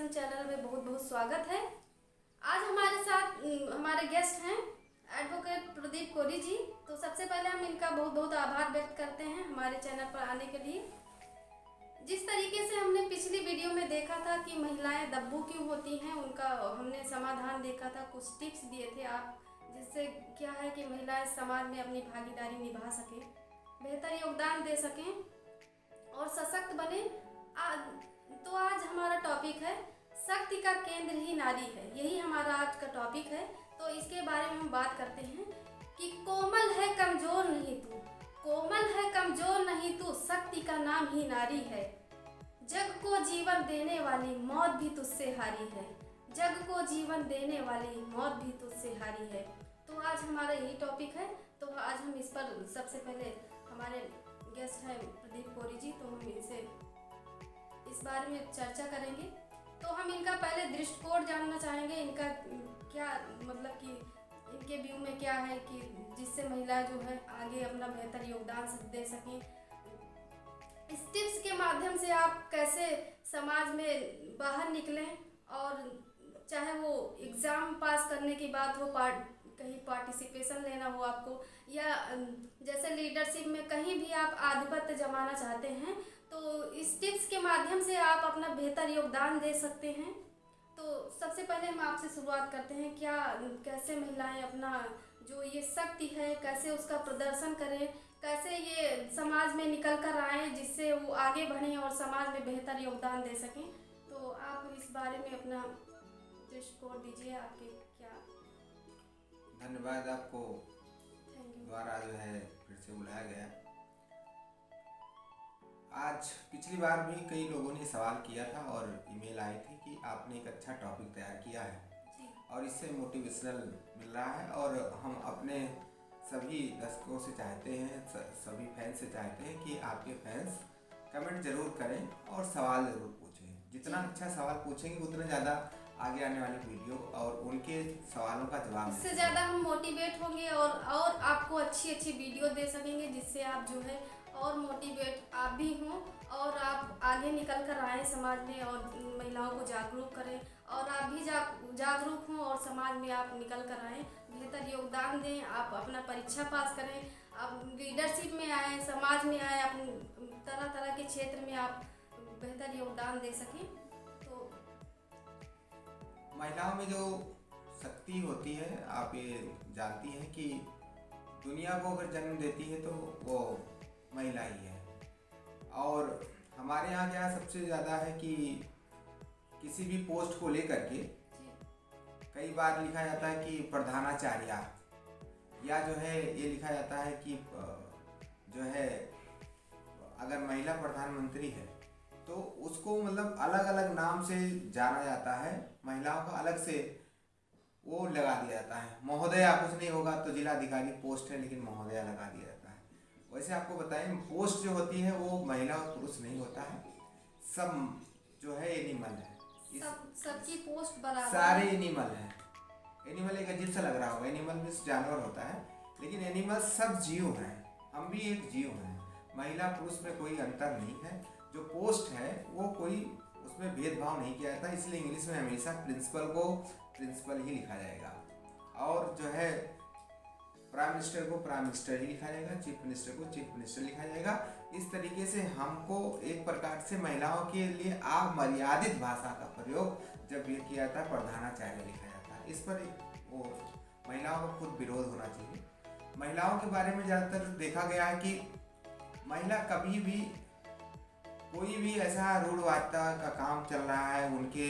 Education channel में बहुत बहुत स्वागत है। आज हमारे साथ हमारे गेस्ट हैं एडवोकेट प्रदीप कोरी जी। तो सबसे पहले हम इनका बहुत बहुत आभार व्यक्त करते हैं हमारे चैनल पर आने के लिए। जिस तरीके से हमने पिछली वीडियो में देखा था कि महिलाएं दब्बू क्यों होती हैं, उनका हमने समाधान देखा था, कुछ टिप्स दिए थे आप, जिससे क्या है कि महिलाएं समाज में अपनी भागीदारी निभा सकें, बेहतर योगदान दे सकें और सशक्त बने। तो आज हमारा टॉपिक है शक्ति का केंद्र ही नारी है। यही हमारा आज का टॉपिक है। तो इसके बारे में हम बात करते हैं कि कोमल है कमजोर नहीं तू, कोमल है कमजोर नहीं तू, शक्ति का नाम ही नारी है। जग को जीवन देने वाली मौत भी तुझसे हारी है, जग को जीवन देने वाली मौत भी तुझसे हारी है। तो आज हमारा यही टॉपिक है। तो आज हम इस पर सबसे पहले हमारे गेस्ट हैं प्रदीप कोरी जी, तो हम इनसे इस बारे में चर्चा करेंगे। तो हम इनका पहले दृष्टिकोण जानना चाहेंगे, इनका क्या मतलब कि इनके व्यू में क्या है कि जिससे महिला जो है आगे अपना बेहतर योगदान दे सकें। इस टिप्स के माध्यम से आप कैसे समाज में बाहर निकलें, और चाहे वो एग्ज़ाम पास करने की बात हो, कहीं पार्टिसिपेशन लेना हो आपको, या जैसे लीडरशिप में कहीं भी आप आधिपत्य जमाना चाहते हैं, तो इस टिप्स के माध्यम से आप अपना बेहतर योगदान दे सकते हैं। तो सबसे पहले हम आपसे शुरुआत करते हैं, क्या कैसे महिलाएं अपना जो ये शक्ति है कैसे उसका प्रदर्शन करें, कैसे ये समाज में निकल कर आएँ जिससे वो आगे बढ़ें और समाज में बेहतर योगदान दे सकें। तो आप इस बारे में अपना दृष्टिकोण दीजिए, आपके क्या। धन्यवाद आपको द्वारा जो है फिर से बुलाया गया। आज पिछली बार भी कई लोगों ने सवाल किया था और ईमेल आई थी कि आपने एक अच्छा टॉपिक तैयार किया है और इससे मोटिवेशनल मिल रहा है, और हम अपने सभी दर्शकों से चाहते हैं, सभी फैंस से चाहते हैं कि आपके फैंस कमेंट जरूर करें और सवाल ज़रूर पूछें। जितना अच्छा सवाल पूछेंगे उतना ज़्यादा आगे आने वाली वीडियो और उनके सवालों का जवाब इससे ज़्यादा हम मोटिवेट होंगे और आपको अच्छी अच्छी वीडियो दे सकेंगे, जिससे आप जो है और मोटिवेट आप भी हों और आप आगे निकल कर आएँ समाज में और महिलाओं को जागरूक करें, और आप भी जागरूक हों और समाज में आप निकल कर आएँ, बेहतर योगदान दें, आप अपना परीक्षा पास करें, आप लीडरशिप में आएँ, समाज में आएँ, अपने तरह तरह के क्षेत्र में आप बेहतर योगदान दे सकें। तो महिलाओं में जो शक्ति होती है, आप ये जानती हैं कि दुनिया को अगर जन्म देती है तो वो महिला ही है। और हमारे यहाँ क्या सबसे ज़्यादा है कि किसी भी पोस्ट को लेकर के कई बार लिखा जाता है कि प्रधानाचार्य, या जो है ये लिखा जाता है कि जो है अगर महिला प्रधानमंत्री है तो उसको मतलब अलग अलग नाम से जाना जाता है, महिलाओं का अलग से वो लगा दिया जाता है। महोदया कुछ नहीं होगा तो जिलाधिकारी पोस्ट है, लेकिन महोदया लगा दिया जाता है। वैसे आपको बताएं, पोस्ट जो होती है वो महिला और पुरुष नहीं होता है, सब जो है एनिमल है, सबकी पोस्ट बराबर, सारे एनिमल है। एनिमल एक अजीब सा लग रहा होगा, एनिमल मीन्स जानवर होता है, लेकिन एनिमल सब जीव हैं, हम भी एक जीव हैं। महिला पुरुष में कोई अंतर नहीं है। जो पोस्ट है वो कोई उसमें भेदभाव नहीं किया जाता, इसलिए इंग्लिश में हमेशा प्रिंसिपल को प्रिंसिपल ही लिखा जाएगा, और जो है प्राइम मिनिस्टर को प्राइम मिनिस्टर ही लिखा जाएगा, चीफ मिनिस्टर को चीफ मिनिस्टर लिखा जाएगा। इस तरीके से हमको एक प्रकार से महिलाओं के लिए अमर्यादित भाषा का प्रयोग जब ये किया जाता है प्रधानाचार्य लिखा जाता है। इस पर वो महिलाओं का खुद विरोध होना चाहिए। महिलाओं के बारे में ज़्यादातर देखा गया है कि महिला कभी भी कोई भी ऐसा रूढ़वादिता का काम चल रहा है उनके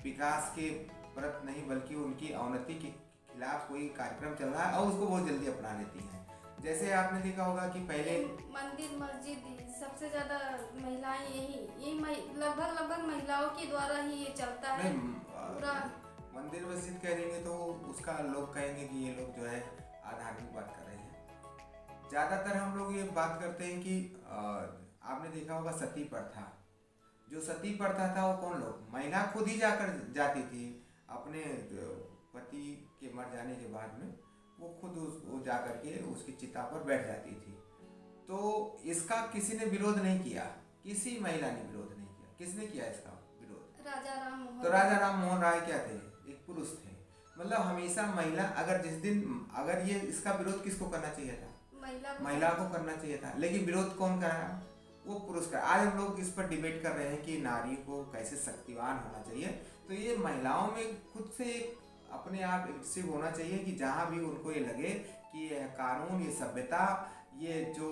विकास के प्रति नहीं, बल्कि उनकी अवनति के खिलाफ कोई कार्यक्रम चल रहा है और उसको बहुत जल्दी अपना लेती हैं। जैसे आपने देखा होगा कि पहले मंदिर मस्जिद सबसे ज़्यादा महिलाएं यही लगभग महिलाओं के द्वारा ही ये चलता है पूरा। मंदिर मस्जिद कहेंगे तो उसका लोग कहेंगे कि ये लोग जो है आध्यात्मिक बात कर रहे हैं। ज़्यादातर हम लोग ये बात करते हैं कि आपने देखा होगा सती प्रथा। जो सती प्रथा था वो कौन लोग, महिला खुद ही जाती थी अपने पति के मर जाने के बाद में, वो खुद वो जा करके उसकी चिता पर बैठ जाती थी। तो इसका किसी ने विरोध नहीं किया, किसी महिला ने विरोध नहीं किया। किसने किया इसका विरोध? राजा राम मोहन। तो राजा राम मोहन राय क्या थे? एक पुरुष थे। मतलब हमेशा महिला, अगर जिस दिन अगर ये इसका विरोध किसको करना चाहिए था? महिला को करना चाहिए था, लेकिन विरोध कौन कराया? वो पुरुष का। आज हम लोग इस पर डिबेट कर रहे हैं कि नारी को कैसे शक्तिवान होना चाहिए। तो ये महिलाओं में खुद से अपने आप एक्टिव होना चाहिए कि जहाँ भी उनको ये लगे कि यह कानून, ये सभ्यता, ये जो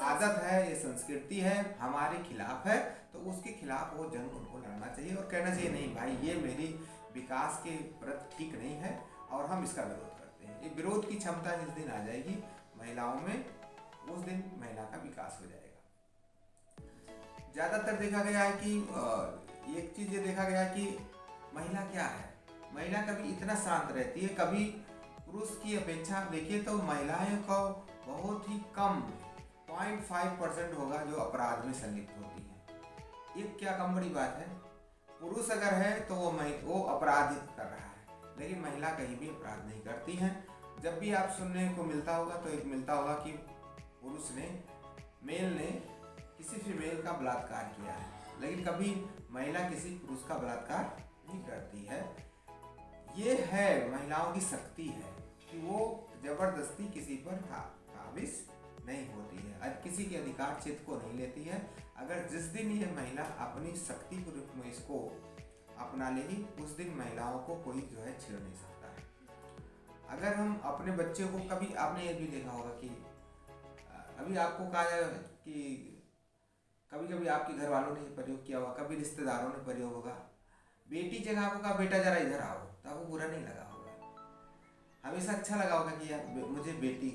आदत है, ये संस्कृति है, हमारे खिलाफ है, तो उसके खिलाफ वो जंग उनको लड़ना चाहिए और कहना चाहिए नहीं भाई, ये मेरी विकास के प्रति ठीक नहीं है और हम इसका विरोध करते हैं। ये विरोध की क्षमता जिस दिन आ जाएगी महिलाओं में, उस दिन महिला का विकास हो जाएगा। ज़्यादातर देखा गया है कि एक चीज़ ये देखा गया है कि महिला क्या है, महिला कभी इतना शांत रहती है, कभी पुरुष की अपेक्षा देखिए तो महिलाएं को बहुत ही कम 0.5% होगा जो अपराध में संलिप्त होती है। ये क्या कम बड़ी बात है? पुरुष अगर है तो वो अपराधित कर रहा है, लेकिन महिला कहीं भी अपराध नहीं करती हैं। जब भी आप सुनने को मिलता होगा तो एक मिलता होगा कि पुरुष ने, मेल ने किसी फीमेल का बलात्कार किया है, लेकिन कभी महिला किसी पुरुष का बलात्कार नहीं करती है। ये है महिलाओं की शक्ति है कि वो जबरदस्ती किसी पर काबिज नहीं होती है, किसी के अधिकार क्षेत्र को नहीं लेती है। अगर जिस दिन ये महिला अपनी शक्ति के रूप में इसको अपना लेगी, उस दिन महिलाओं को कोई जो है छेड़ नहीं सकता है। अगर हम अपने बच्चे को, कभी आपने ये भी देखा होगा कि अभी आपको कहा जाए कि कभी कभी आपके घर वालों ने प्रयोग किया होगा, कभी रिश्तेदारों ने प्रयोग होगा, बेटी जगह आपको कहा बेटा जरा इधर आओ, तो आपको बुरा नहीं लगा होगा, हमेशा अच्छा लगा होगा कि यार मुझे बेटी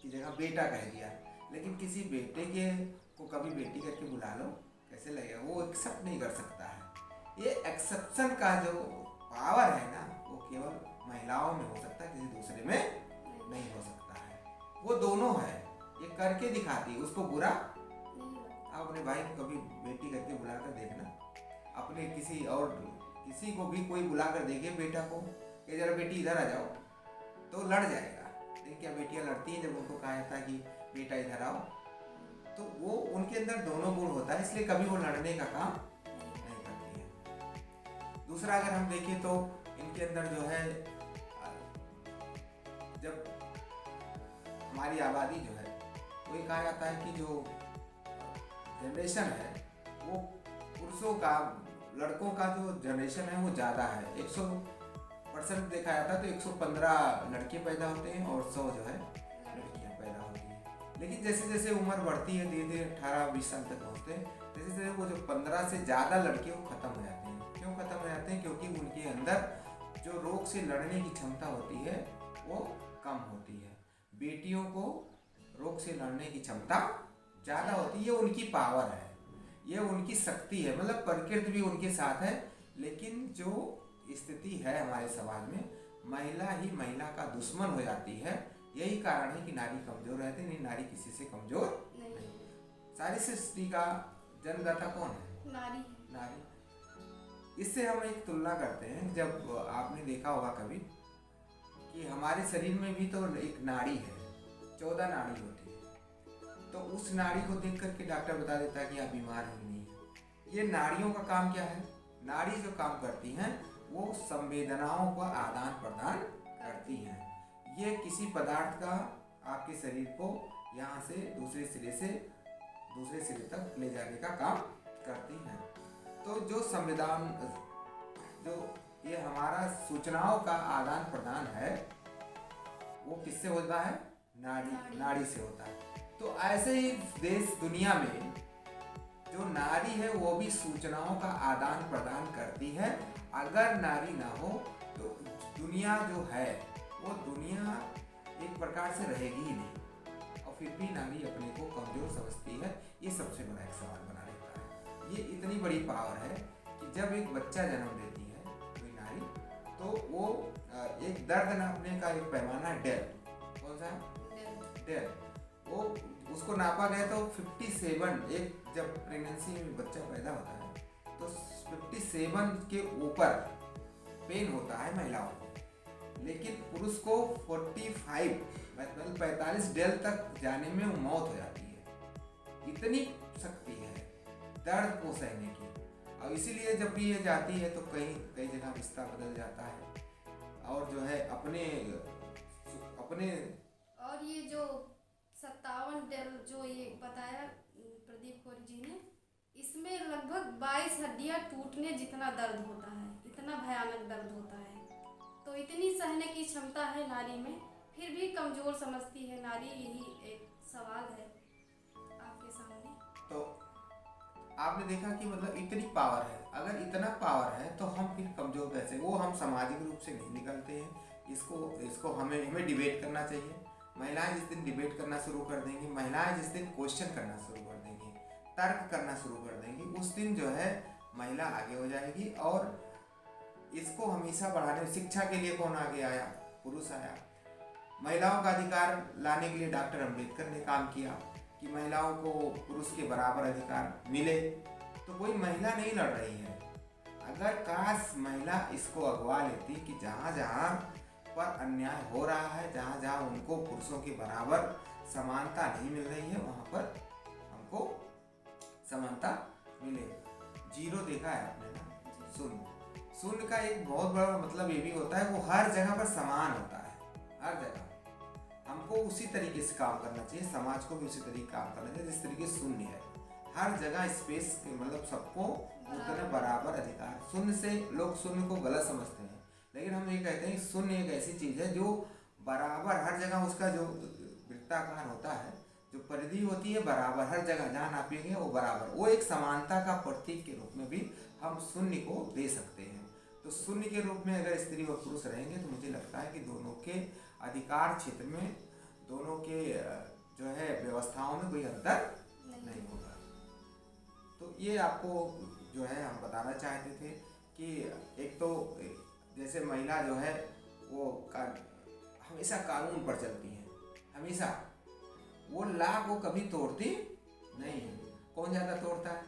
की जगह बेटा कह दिया। लेकिन किसी बेटे के को कभी बेटी करके बुला लो, कैसे लगेगा? वो एक्सेप्ट नहीं कर सकता है। ये एक्सेप्शन का जो पावर है ना, वो केवल महिलाओं में हो सकता है, किसी दूसरे में नहीं हो सकता है। वो दोनों है, ये करके दिखाती है, उसको बुरा आप अपने भाई को कभी बेटी करके बुलाकर देखना, अपने किसी को भी कोई बुलाकर देखे बेटा को कि जरा बेटी इधर आ जाओ, तो लड़ जाएगा। लेकिन क्या बेटियां लड़ती हैं जब उनको कहा जाता है कि बेटा इधर आओ? तो वो उनके अंदर दोनों गुण होता है, इसलिए कभी वो लड़ने का काम नहीं करती है। दूसरा अगर हम देखें तो इनके अंदर जो है, जब हमारी आबादी जो है, वो ये कहा जाता है कि जो जनरेशन है वो पुरुषों का, लड़कों का जो जनरेशन है वो ज़्यादा है। 100% देखा जाता है तो 115 लड़के पैदा होते हैं और 100 जो है लड़कियां पैदा होती हैं। लेकिन जैसे जैसे उम्र बढ़ती है, धीरे धीरे 18-20 साल तक पहुँचते हैं, जैसे जैसे वो जो 15 से ज़्यादा लड़के वो ख़त्म हो जाते हैं। क्यों ख़त्म हो जाते हैं? क्योंकि उनके अंदर जो रोग से लड़ने की क्षमता होती है वो कम होती है। बेटियों को रोग से लड़ने की क्षमता ज़्यादा होती है, ये उनकी पावर है, ये उनकी शक्ति है। मतलब प्रकृति भी उनके साथ है, लेकिन जो स्थिति है हमारे समाज में, महिला ही महिला का दुश्मन हो जाती है। यही कारण है कि नारी कमजोर रहती है। नारी किसी से कमजोर नहीं। सारी सृष्टि का जन्मदाता कौन है? नारी। इससे हम एक तुलना करते हैं, जब आपने देखा होगा कभी कि हमारे शरीर में भी तो एक नाड़ी है, 14 नाड़ी होती है। तो उस नाड़ी को देख करके डॉक्टर बता देता है कि आप बीमार ही नहीं है। ये नाड़ियों का काम क्या है? नाड़ी जो काम करती हैं वो संवेदनाओं का आदान प्रदान करती हैं। ये किसी पदार्थ का आपके शरीर को यहाँ से दूसरे सिरे तक ले जाने का काम करती हैं। तो जो संविधान, जो ये हमारा सूचनाओं का आदान प्रदान है, वो किससे होता है? नाड़ी से होता है। तो ऐसे ही देश दुनिया में जो नारी है वो भी सूचनाओं का आदान प्रदान करती है। अगर नारी ना हो तो दुनिया जो है वो दुनिया एक प्रकार से रहेगी ही नहीं। और फिर भी नारी अपने को कमजोर समझती है। ये सबसे बड़ा एक सवाल बना रहता है। ये इतनी बड़ी पावर है कि जब एक बच्चा जन्म देती है कोई नारी, तो वो एक दर्द नापने का एक पैमाना है, डेल। कौन सा? डेल। वो उसको नापा गया तो 57, एक जब प्रेगनेंसी में बच्चा पैदा होता है तो 57 के ऊपर पेन होता है महिलाओं को, लेकिन पुरुष को 45 मतलब 45 डेल तक जाने में मौत हो जाती है। इतनी शक्ति है दर्द को सहने की। और और इसीलिए जब भी ये जाती है तो कई कई जगह रिश्ता बदल जाता है और जो है अपने अपने और ये जो 57 जो ये बताया प्रदीप कोरी जी ने, इसमें लगभग 22 हड्डियां टूटने जितना दर्द होता है, इतना भयानक दर्द होता है। तो इतनी सहने की क्षमता है नारी में, फिर भी कमजोर समझती है नारी, यही एक सवाल है आपके सामने। तो आपने देखा कि मतलब इतनी पावर है, अगर इतना पावर है तो हम फिर कमजोर कैसे? वो हम सामाजिक रूप से नहीं निकलते हैं। इसको हमें डिबेट करना चाहिए। महिलाएं जिस दिन डिबेट करना शुरू कर देंगी, महिलाएं जिस दिन क्वेश्चन करना शुरू कर देंगी, तर्क करना शुरू कर देंगी, उस दिन जो है महिला आगे हो जाएगी। और इसको हमेशा बढ़ाने, शिक्षा के लिए कौन आगे आया? पुरुष आया। महिलाओं का अधिकार लाने के लिए डॉक्टर अम्बेडकर ने काम किया कि महिलाओं को पुरुष के बराबर अधिकार मिले। तो कोई महिला नहीं लड़ रही है। अगर काश महिला इसको अगवा लेती कि जहाँ जहाँ पर अन्याय हो रहा है, जहाँ जहाँ उनको पुरुषों के बराबर समानता नहीं मिल रही है, वहाँ पर हमको समानता मिले। जीरो देखा है आपने ना? शून्य। शून्य का एक बहुत बड़ा मतलब ये भी होता है, वो हर जगह पर समान होता है। हर जगह हमको उसी तरीके से काम करना चाहिए, समाज को भी उसी तरीके काम करना चाहिए जिस तरीके शून्य है। हर जगह स्पेस मतलब सबको उतने बराबर अधिकार। शून्य से लोग शून्य को गलत समझते हैं, लेकिन हम ये कहते हैं कि शून्य एक ऐसी चीज है जो बराबर हर जगह, उसका जो वृत्ताकार होता है, जो परिधि होती है बराबर हर जगह जहाँ नापेंगे वो बराबर, वो एक समानता का प्रतीक के रूप में भी हम शून्य को दे सकते हैं। तो शून्य के रूप में अगर स्त्री और पुरुष रहेंगे तो मुझे लगता है कि दोनों के अधिकार क्षेत्र में, दोनों के जो है व्यवस्थाओं में कोई अंतर नहीं होगा। तो ये आपको जो है हम बताना चाहते थे कि एक तो जैसे महिला जो है वो हमेशा कानून पर चलती है, हमेशा वो लॉ को कभी तोड़ती नहीं है। कौन ज्यादा तोड़ता है?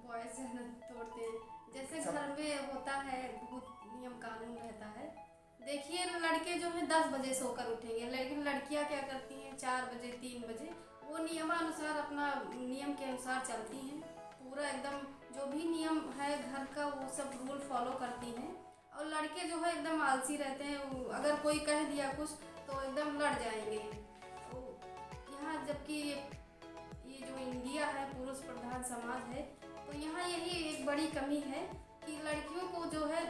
बॉयज ज्यादा तोड़ते हैं। जैसे घर में होता है, बहुत नियम कानून रहता है। देखिए लड़के जो है 10 बजे सोकर उठेंगे, लेकिन लड़कियां क्या करती हैं 4 बजे 3 बजे, वो नियमानुसार अपना नियम के अनुसार चलती हैं। पूरा एकदम जो भी नियम है घर का वो सब रूल फॉलो करती हैं। और लड़के जो है एकदम आलसी रहते हैं, अगर कोई कह दिया कुछ तो एकदम लड़ जाएंगे। तो यहाँ जबकि ये जो इंडिया है पुरुष प्रधान समाज है, तो यहाँ यही एक बड़ी कमी है कि लड़कियों को जो है,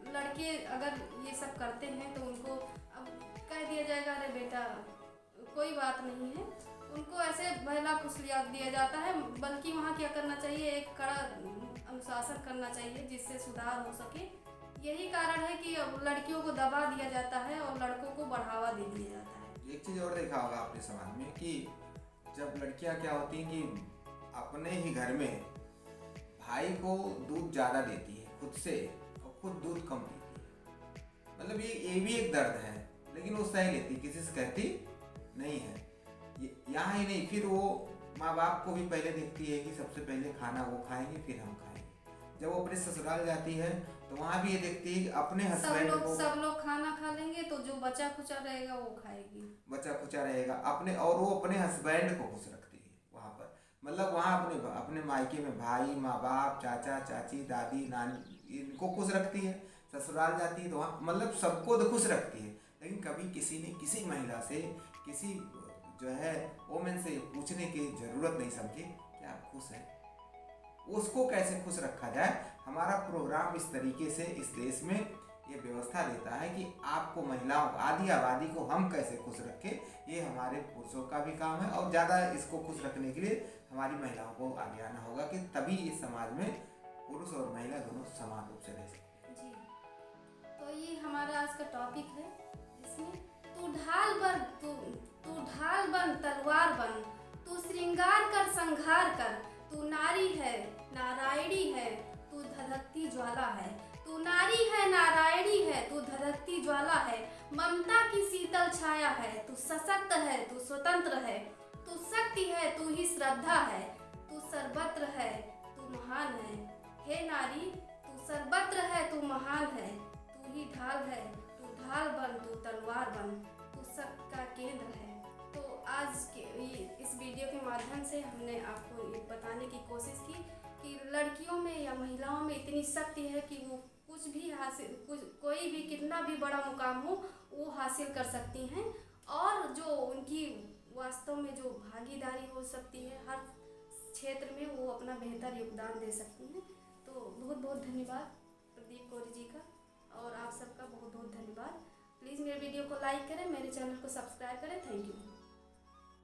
लड़के अगर ये सब करते हैं तो उनको अब कह दिया जाएगा अरे बेटा कोई बात नहीं है, उनको ऐसे बहला फुसलिया दिया जाता है। बल्कि वहाँ क्या करना चाहिए, एक कड़ा अनुशासन करना चाहिए जिससे सुधार हो सके। यही कारण है कि अब लड़कियों को दबा दिया जाता है और लड़कों को बढ़ावा दे दिया जाता है। एक चीज और देखा होगा आपने समाज में कि जब लड़कियां क्या होती हैं कि अपने ही घर में भाई को दूध ज्यादा देती है खुद से और खुद दूध कम पीती है। मतलब ये भी एक दर्द है, लेकिन वो सह लेती, किसी से कहती नहीं है। यहाँ ही नहीं, फिर वो माँ बाप को भी पहले देखती है कि सबसे पहले खाना वो खाएंगे फिर हम खाएंगे। जब वो अपने ससुराल जाती है तो वहाँ भी ये देखती है कि अपने हस्बैंड को, सब लोग खाना खा लेंगे तो जो बचा खुचा रहेगा वो खाएगी, बचा खुचा रहेगा अपने, और वो अपने हस्बैंड को खुश रखती है वहाँ पर। मतलब वहाँ अपने मायके में भाई, माँ बाप, चाचा चाची, दादी नानी, इनको खुश रखती है। ससुराल जाती है तो वहाँ मतलब सबको तो खुश रखती है, लेकिन कभी किसी ने किसी महिला से, किसी जो है वोमेन से पूछने की जरूरत नहीं समझी कि आप खुश हैं, उसको कैसे खुश रखा जाए। हमारा प्रोग्राम इस तरीके से इस देश में ये व्यवस्था देता है कि आपको महिलाओं, आधी आबादी को हम कैसे खुश रखें। ये हमारे पुरुषों का भी काम है और ज़्यादा इसको खुश रखने के लिए हमारी महिलाओं को आगे आना होगा कि तभी इस समाज में पुरुष और महिला दोनों समान रूप से रह सकते हैं। जी, तो ये हमारा आज का टॉपिक है जिसमें तू ढाल बन तलवार बन, तू श्रृंगार कर संहार कर, तू नारी है नारायणी है, तू धधकती ज्वाला है, तू नारी है नारायणी है, तू धधकती ज्वाला है, ममता की शीतल छाया है, तू सशक्त है, तू स्वतंत्र है, तू शक्ति है, तू ही श्रद्धा है, तू सर्वत्र है, तू महान है। हे नारी तू सर्वत्र है, तू महान है, तू ही ढाल है, तू ढाल बन, तू तलवार बन, तू सबका केंद्र है। तो आज के इस वीडियो के माध्यम से हमने आपको ये बताने की कोशिश की कि लड़कियों में या महिलाओं में इतनी शक्ति है कि वो कुछ भी हासिल, कोई भी कितना भी बड़ा मुकाम हो वो हासिल कर सकती हैं, और जो उनकी वास्तव में जो भागीदारी हो सकती है हर क्षेत्र में, वो अपना बेहतर योगदान दे सकती हैं। तो बहुत बहुत धन्यवाद प्रदीप कौरी जी का, और आप सबका बहुत बहुत धन्यवाद। प्लीज़ मेरे वीडियो को लाइक करें, मेरे चैनल को सब्सक्राइब करें। Thank you.